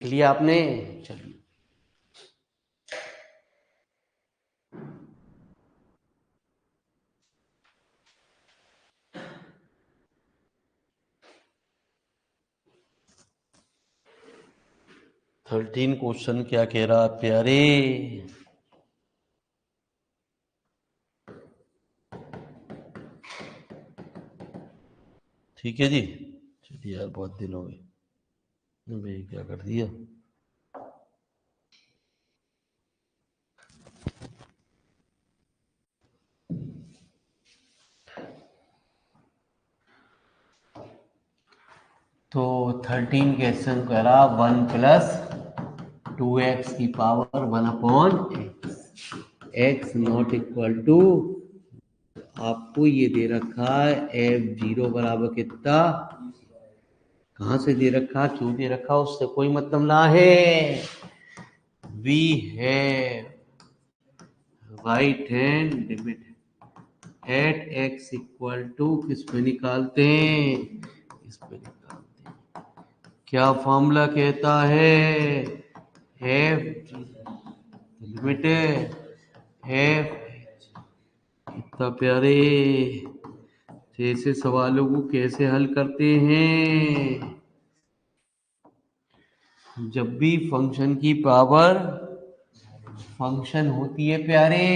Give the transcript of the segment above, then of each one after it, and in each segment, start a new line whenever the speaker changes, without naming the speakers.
लिया आपने? चलिए, थर्टीन क्वेश्चन क्या कह रहा है प्यारे? ठीक है जी। चलिए यार, बहुत दिन हो गए, मैं क्या कर दिया। तो 13 क्वेश्चन कह रहा 1 प्लस 2x की power 1 upon x not equal to, आपको ये दे रखा है f0 बराबर कितना, कहाँ से दे रखा, क्यों दे रखा, उससे कोई मतलब ना है। We have right hand limit at x equal to, किस पे निकालते हैं, इस पे निकालते हैं। क्या फॉर्मूला कहता है, f लिमिट f, इतना प्यारे। तो ऐसे सवालों को कैसे हल करते हैं, जब भी फंक्शन की पावर फंक्शन होती है प्यारे,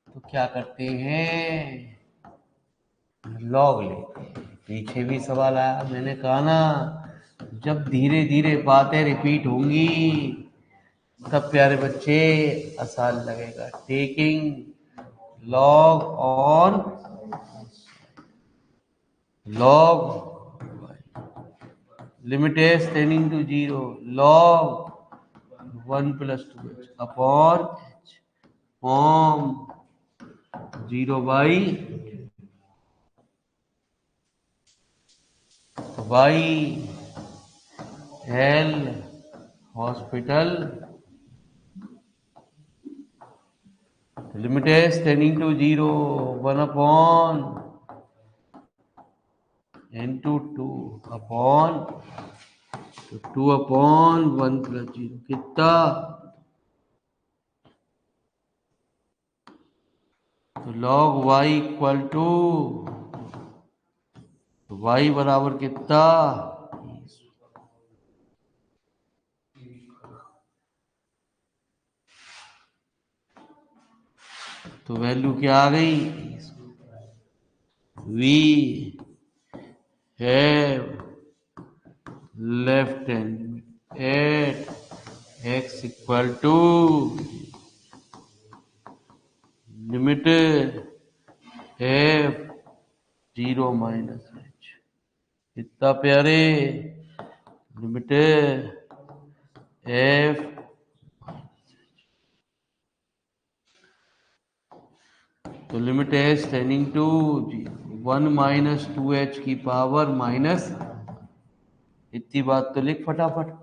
तो क्या करते हैं, लॉग लेते हैं। पीछे भी सवाल आया, मैंने कहा ना, जब धीरे धीरे बातें रिपीट होंगी तब प्यारे बच्चे आसान लगेगा। Taking log on log, limit h tending to 0, log 1 plus 2h upon h, form 0 by L hospital, limit h tending to 0, 1 upon n to 2 upon 2 upon 1 plus 0, कितना, तो log y equal to y बराबर कितना, तो value क्या आ गई, we have left hand at x equal to limit f 0 minus h, इतना प्यारे, लिमिट f, तो limit h tending to 1 minus 2h की पावर माइनस, इतनी बात तो लिख फटाफट।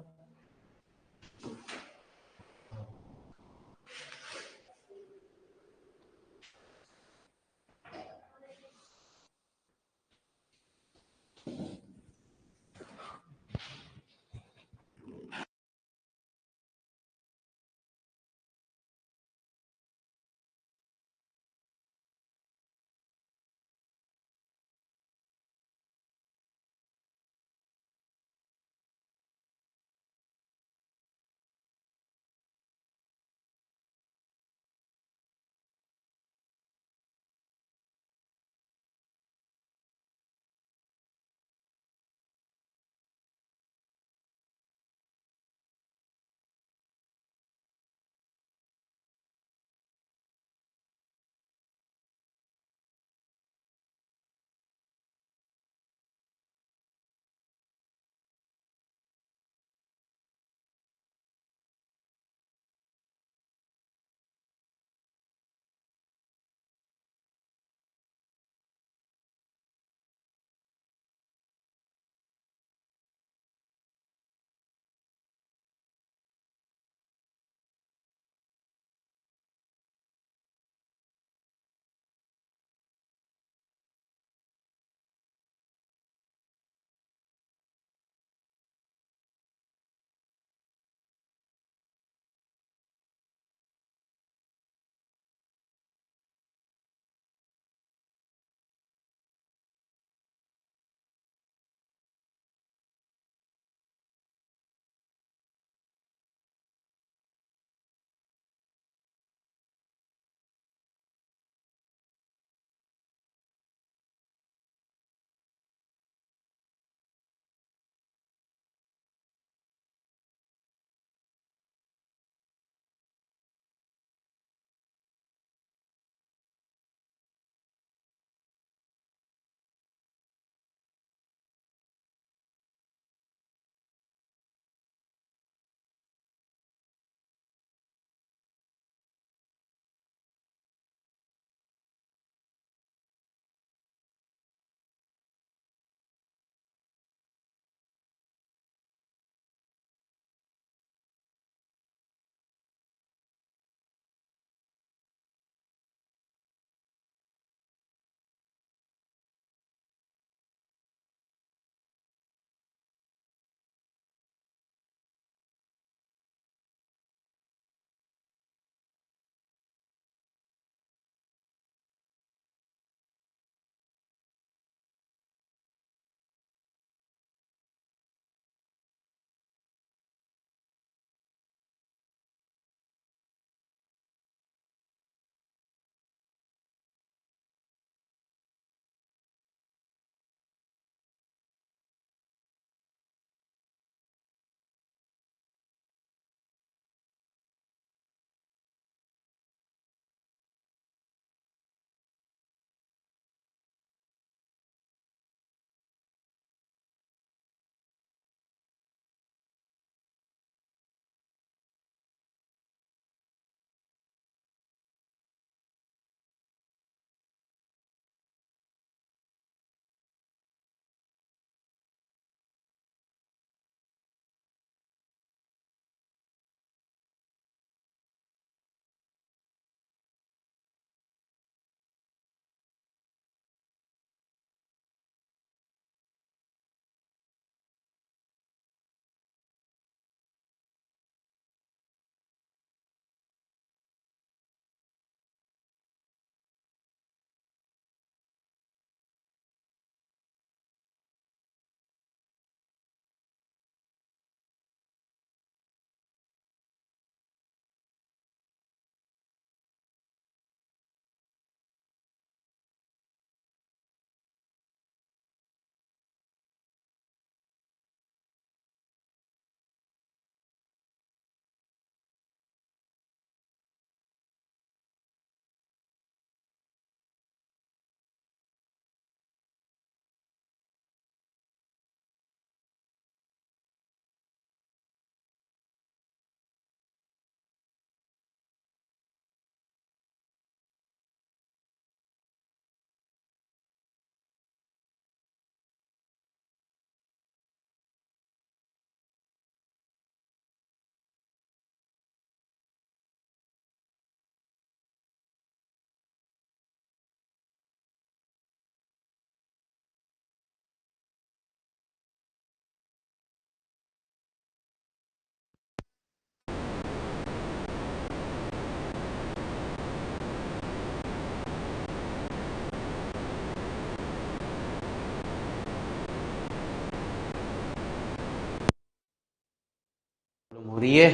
प्रॉब्लम हो रही है,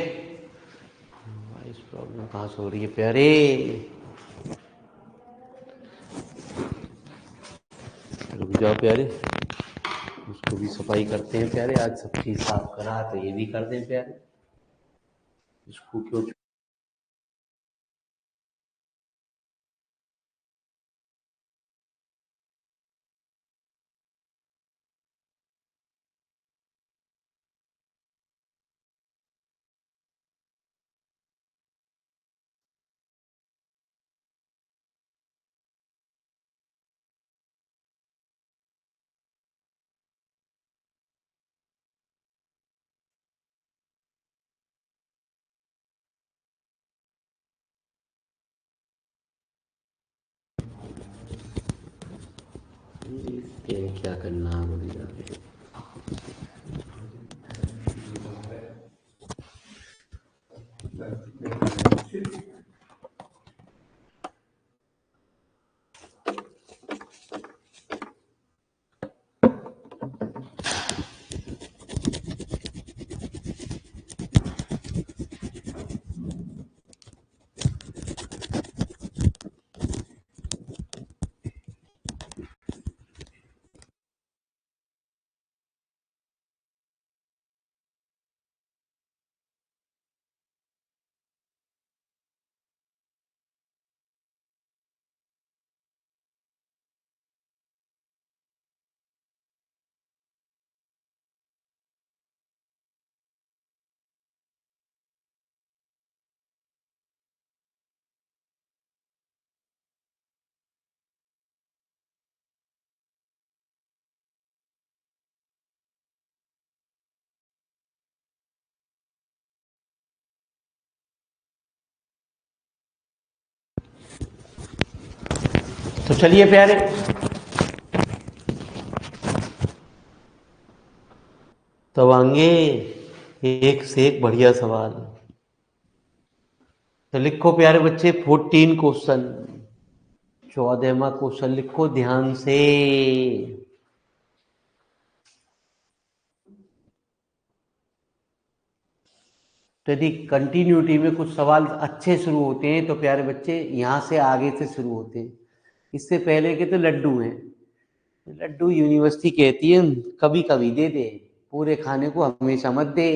इस प्रॉब्लम कहाँ से हो रही है प्यारे? रुक जाओ प्यारे, उसको भी सफाई करते हैं प्यारे। आज सब चीज साफ करा तो ये भी कर दें प्यारे, इसको क्यों? क्या करना है बोली जाके। तो चलिए प्यारे, तो आएंगे एक से एक बढ़िया सवाल। तो लिखो प्यारे बच्चे 14 क्वेश्चन, 14वां क्वेश्चन लिखो ध्यान से। तो यदि कंटिन्यूटी में कुछ सवाल अच्छे शुरू होते हैं तो प्यारे बच्चे यहां से आगे से शुरू होते हैं। इससे पहले के तो लड्डू हैं, लड्डू यूनिवर्सिटी कहती है कभी कभी दे दे, पूरे खाने को हमेशा मत दे।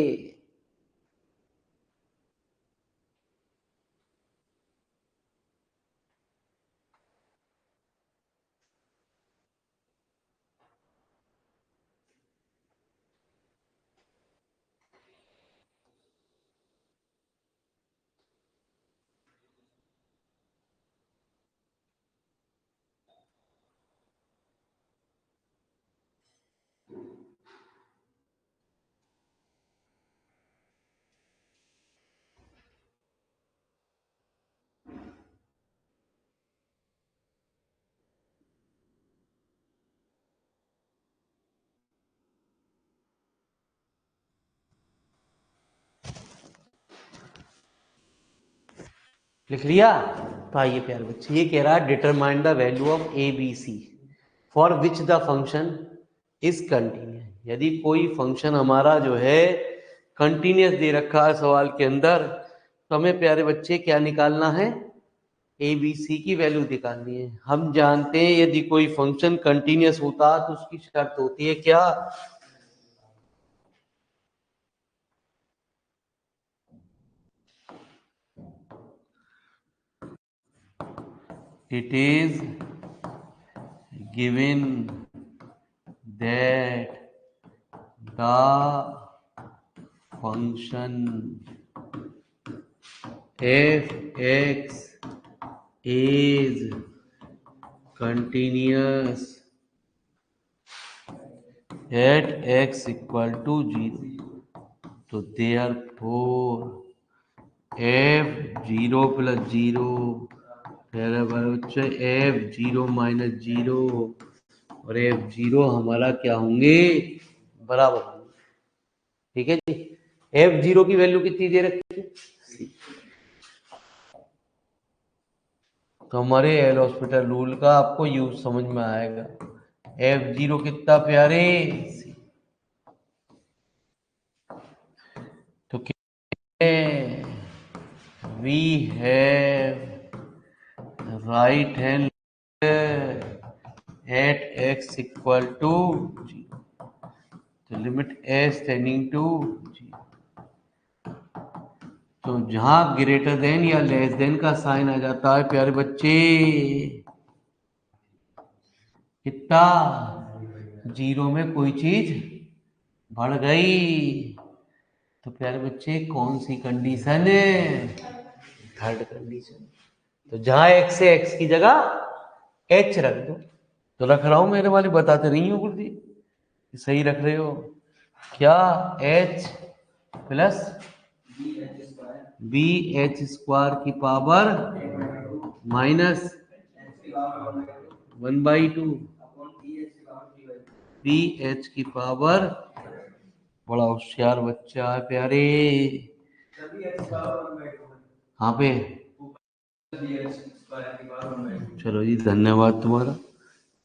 लिख लिया? तो आइए प्यारे बच्चे, ये कह रहा है determine the value of a b c for which the function is continuous. यदि कोई फंक्शन हमारा जो है कंटिन्यूस दे रखा है सवाल के अंदर, तो हमें प्यारे बच्चे क्या निकालना है? ए बी सी की वैल्यू निकालनी है। हम जानते हैं यदि कोई फंक्शन कंटिन्यूस होता तो उसकी शर्त होती है क्या? It is given that the function f(x) is continuous at x equal to 0, तो therefore f(0 plus 0) बच्चे f(0 minus 0) और f(0) हमारा क्या होंगे? बराबर होंगे। ठीक है जी। f(0) की वैल्यू कितनी दे रखी है? तो हमारे एल हॉस्पिटल रूल का आपको यूज समझ में आएगा। f(0) कितना प्यारे? तो we have right hand at x equal to 0. तो लिमिट s टेंडिंग टू 0. तो जहां ग्रेटर देन या लेस देन का साइन आ जाता है प्यारे बच्चे, कितना, 0 में कोई चीज बढ़ गई, तो प्यारे बच्चे कौन सी कंडीशन है, थर्ड कंडीशन। तो जहां x है x की जगह h रख दो। तो रख रहा हूं, मेरे वाले बताते नहीं हो गुरुजी, सही रख रहे हो क्या, h plus B h square की पावर माइनस 1/2 बी एच की पावर, बड़ा होशियार बच्चा है प्यारे, हाँ पे, चलो जी धन्यवाद तुम्हारा।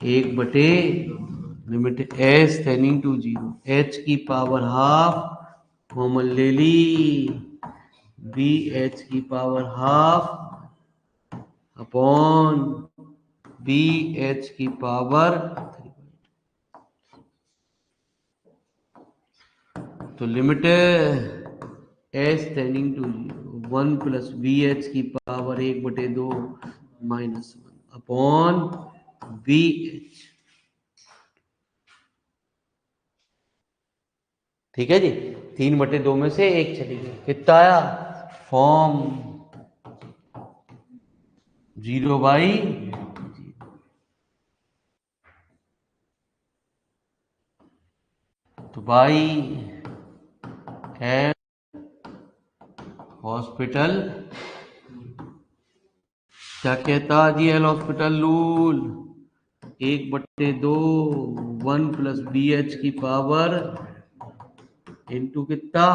1/, limit s tending to 0, h की पावर हाफ कॉमन ले ली, बी एच की power half upon b H की पावर 3। तो limit s tending to 0, 1 plus B H की पावर 1/2 -1 अपॉन बी एच। ठीक है जी, 3/2 में से 1 चली गई, कितना आया, फॉर्म 0/0। तो बाई एम हॉस्पिटल क्या कहता जी, L hospital rule, 1/2 1 plus B H की पावर इंटू कितना,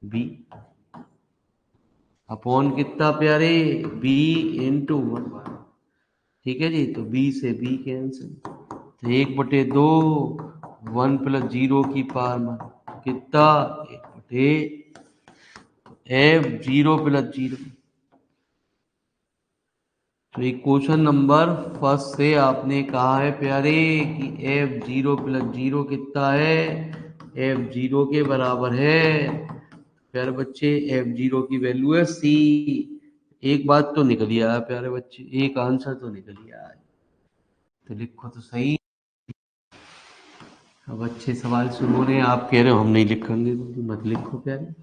बी अपॉन कितना प्यारे, बी इंटू 1। ठीक है जी, तो बी से बी कैंसिल, तो 1/2 1 प्लस 0 की पावर कितना, 1/, एफ 0 प्लस 0। तो एक क्वेश्चन नंबर फर्स्ट से आपने कहा है प्यारे कि एफ 0 प्लस 0 कितना है, एफ 0 के बराबर है प्यारे बच्चे, एफ 0 की वैल्यू है सी। एक बात तो निकल आया प्यारे बच्चे, एक आंसर तो निकल आया, तो लिखो तो सही। अब अच्छे सवाल शुरू हो रहे हैं, आप कह रहे हो हम नहीं लिखेंगे, तो मत लिखो प्यारे।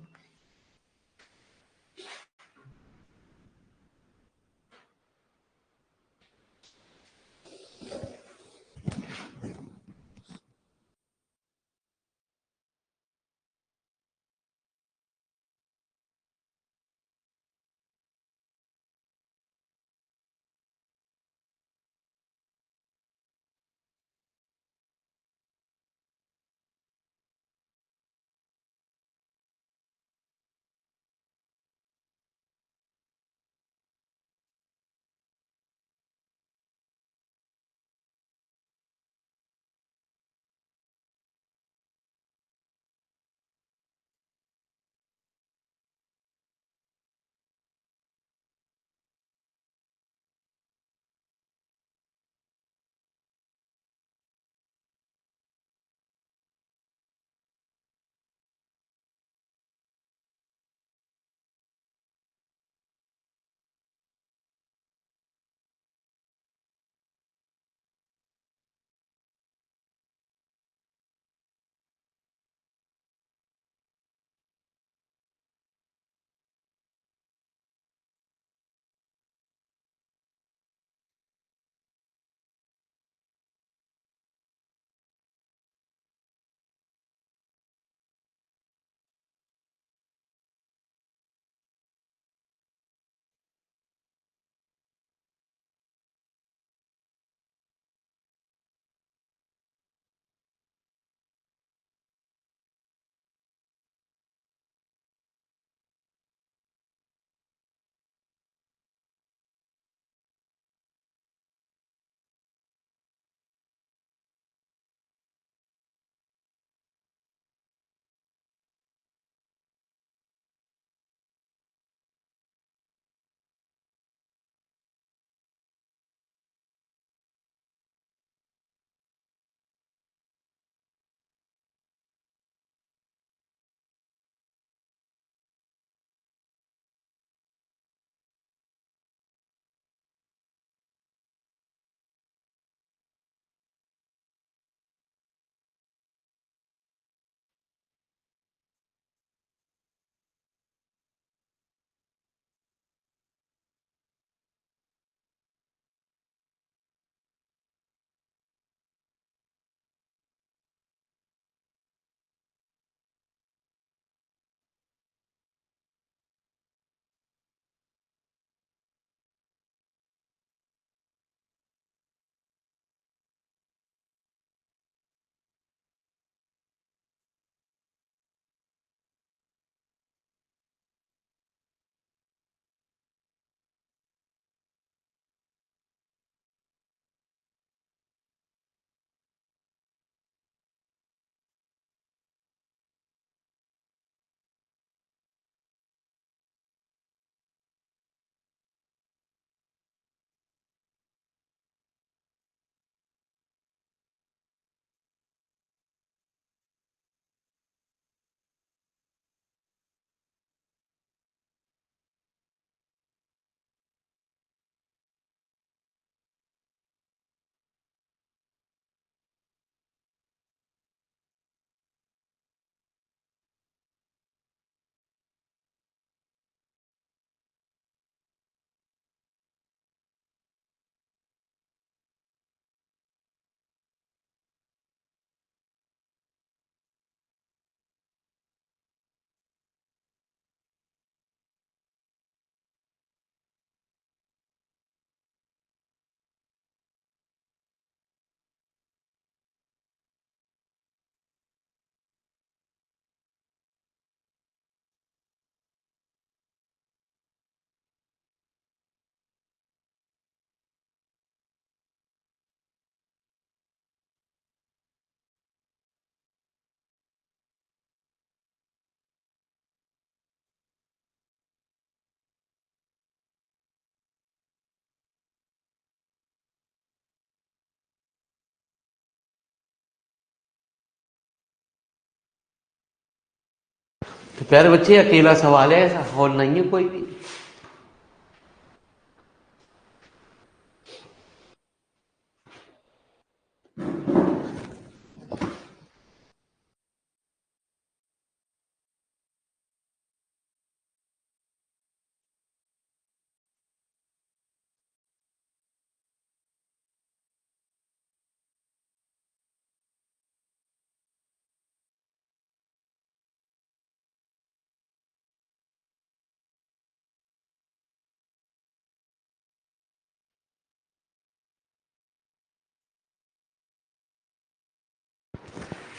प्यारे बच्चे अकेला सवाल है, ऐसा हॉल नहीं है कोई भी।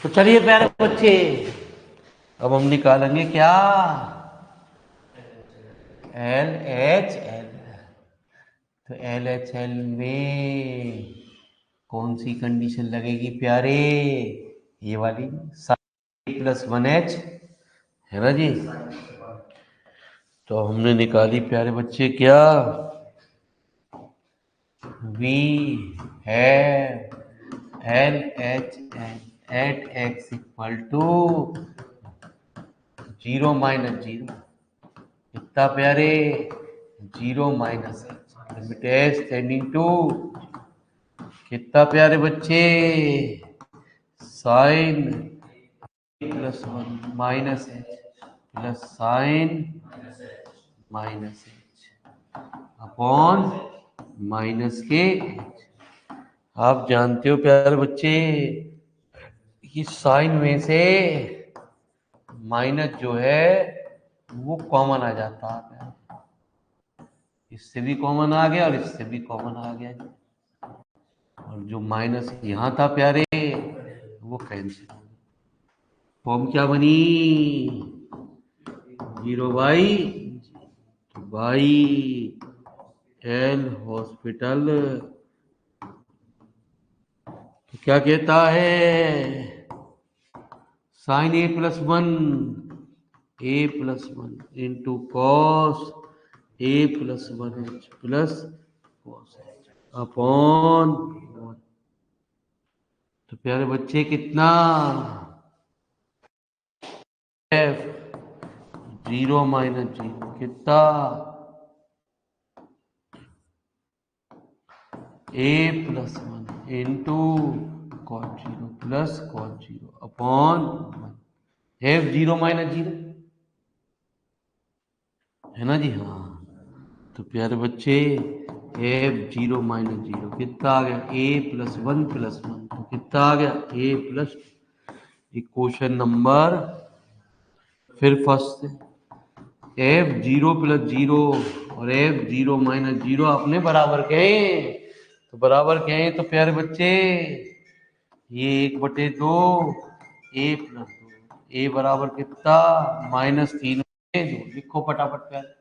तो चलिए प्यारे बच्चे, अब हम निकालेंगे क्या, एल एच एल। तो एल एच एल में कौन सी कंडीशन लगेगी प्यारे, ये वाली, प्लस वन एच, है ना जी। तो हमने निकाली प्यारे बच्चे क्या, we have L H L at x equal to zero minus zero, कितना प्यारे, zero minus h, limit h tending to, कितना प्यारे बच्चे, sine plus one minus h plus sine minus h upon minus k h. आप जानते हो प्यारे बच्चे कि साइन में से माइनस जो है वो कॉमन आ जाता है, इससे भी कॉमन आ गया और इससे भी कॉमन आ गया जी। और जो माइनस यहाँ था प्यारे वो कैंसिल हो गया। फॉर्म क्या बनी, जीरो बाई एल हॉस्पिटल। तो क्या कहता है, sine A plus one into cos A plus one H plus cos H upon, तो प्यारे बच्चे कितना, एफ जीरो माइनस जीरो कितना, A plus one into cot zero plus cot zero upon one, F zero minus zero, है ना जी। हाँ, तो प्यारे बच्चे एफ जीरो माइनस जीरो कितना आ गया, ए प्लस वन, तो कितना आ गया, ए प्लस, इक्वेशन नंबर, फिर फर्स्ट से एफ जीरो प्लस जीरो और एफ जीरो माइनस जीरो अपने बराबर के हैं, तो बराबर के हैं, तो प्यारे बच्चे ये एक बटे दो, ए प्लस दो, ए बराबर कितना, माइनस तीन बटे दो, लिखो फटाफट प्यारे।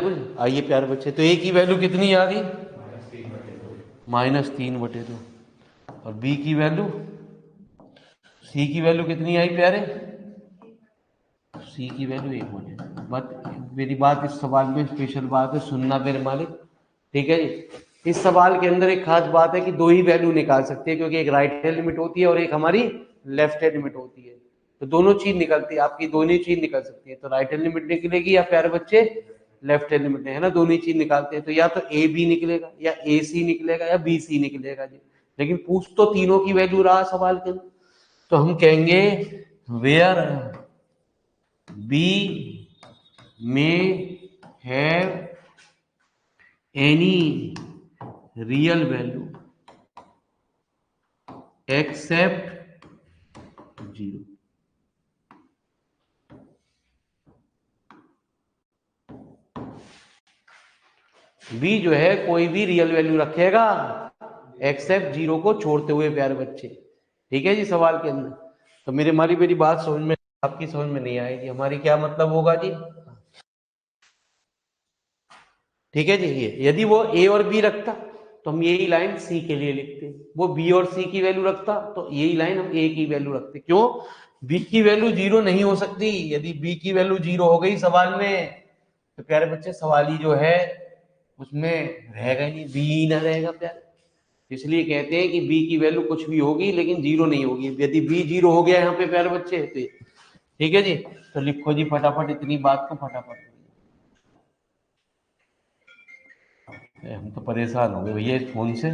आइए प्यारे बच्चे, तो ए की वैल्यू कितनी आ गई? -3/2। और बी की वैल्यू, सी की वैल्यू कितनी आई प्यारे? सी की वैल्यू 1/2। बट मेरी बात इस सवाल में स्पेशल बात है, सुनना मेरे मालिक, ठीक है जी। इस सवाल के अंदर एक खास बात है कि दो ही वैल्यू निकाल सकते हैं, क्योंकि एक राइट हैंड लिमिट होती है और एक हमारी लेफ्ट हैंड लिमिट होती है। तो दोनों चीज निकलती है आपकी, दोनों चीज निकल सकती है। तो राइट हैंड लिमिट निकलेगी या प्यारे बच्चे लेफ्ट हैंड लिमिट है ना, दोनों चीज निकालते हैं। तो या तो ए बी निकलेगा, या ए सी निकलेगा, या बी सी निकलेगा जी। लेकिन पूछ तो तीनों की वैल्यू रहा सवाल के अंदर। तो हम कहेंगे where b may have any real value except 0। B जो है कोई भी रियल वैल्यू रखेगा एक्सेप्ट 0 को छोड़ते हुए प्यारे बच्चे, ठीक है जी सवाल के अंदर। तो मेरी बात समझ में, आपकी समझ में नहीं आएगी, हमारी क्या मतलब होगा जी, ठीक है जी। ये यदि वो ए और बी रखता तो हम यही लाइन सी के लिए लिखते, वो बी और सी की वैल्यू रखता तो यही लाइन हम ए की वैल्यू रखते। क्यों? बी की वैल्यू 0 नहीं हो सकती। यदि बी की वैल्यू 0 हो गई सवाल में तो प्यारे बच्चे सवाल ही जो है उसमें रहेगा ही नहीं, बी ही ना रहेगा प्यारे। इसलिए कहते हैं कि बी की वैल्यू कुछ भी होगी लेकिन 0 नहीं होगी। यदि बी 0 हो गया यहाँ पे प्यारे बच्चे तो ठीक है जी। तो लिखो जी फटाफट इतनी बात को फटाफट। हम तो परेशान हो गए भैया इस फोन से।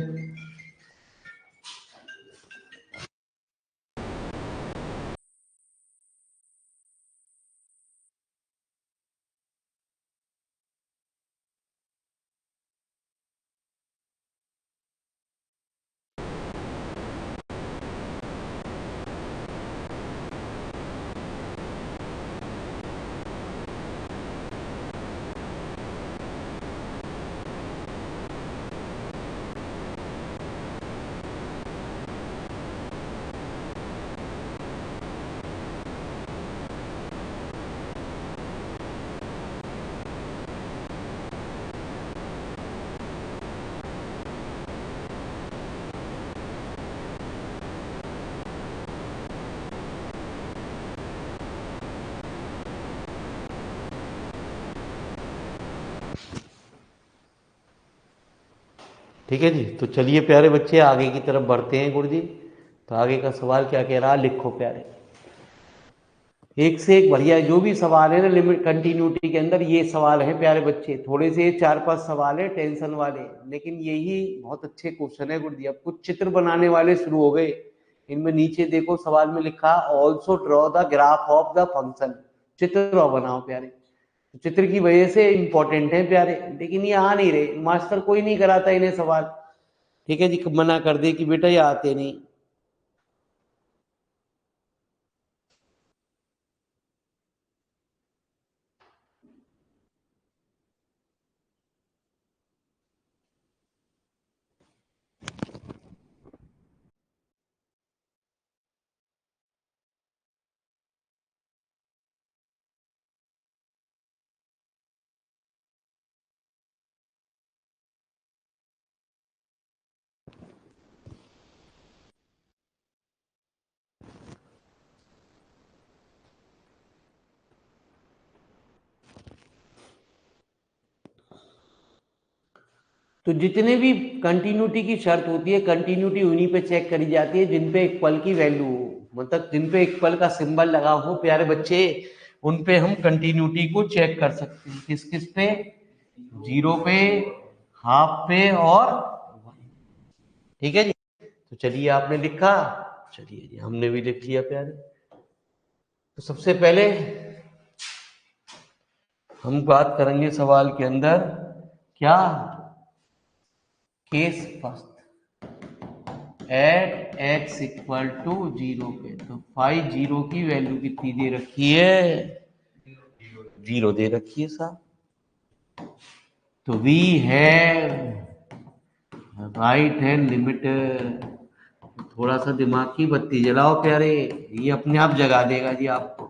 ठीक है जी। तो चलिए प्यारे बच्चे आगे की तरफ बढ़ते हैं गुरु जी। तो आगे का सवाल क्या कह रहा है लिखो प्यारे, एक से एक बढ़िया जो भी सवाल है ना लिमिट कंटिन्यूटी के अंदर, ये सवाल है प्यारे बच्चे। थोड़े से 4-5 सवाल है टेंशन वाले, लेकिन यही बहुत अच्छे क्वेश्चन है गुरु जी। अब कुछ चित्र बनाने वाले शुरू हो गए। इनमें नीचे देखो सवाल में लिखा also draw the graph of the function, चित्र बनाओ प्यारे। तो चित्र की वजह से इंपॉर्टेंट है प्यारे, लेकिन ये आ नहीं रहे, मास्टर कोई नहीं कराता इन्हें सवाल, ठीक है जी। मना कर दे कि बेटा ये आते नहीं। तो जितने भी कंटिन्यूटी की शर्त होती है, कंटिन्यूटी उन्हीं पे चेक करी जाती है जिन पे एक पल की वैल्यू हो, मतलब जिन पे एक पल का सिंबल लगा हो प्यारे बच्चे, उन पे हम कंटिन्यूटी को चेक कर सकते हैं। किस किस पे? 0 पे, हाफ पे और 1। ठीक है जी। तो चलिए आपने लिखा, चलिए जी हमने भी लिख लिया प्यारे। तो सबसे पहले हम बात करेंगे सवाल के अंदर क्या, case first at x equal to 0 पे। तो फाइव 0 की वैल्यू कितनी दे रखी है? 0 दे रखी है साहब। तो वी है राइट हैंड लिमिट। थोड़ा सा दिमाग की बत्ती जलाओ प्यारे, ये अपने आप जगा देगा जी आपको।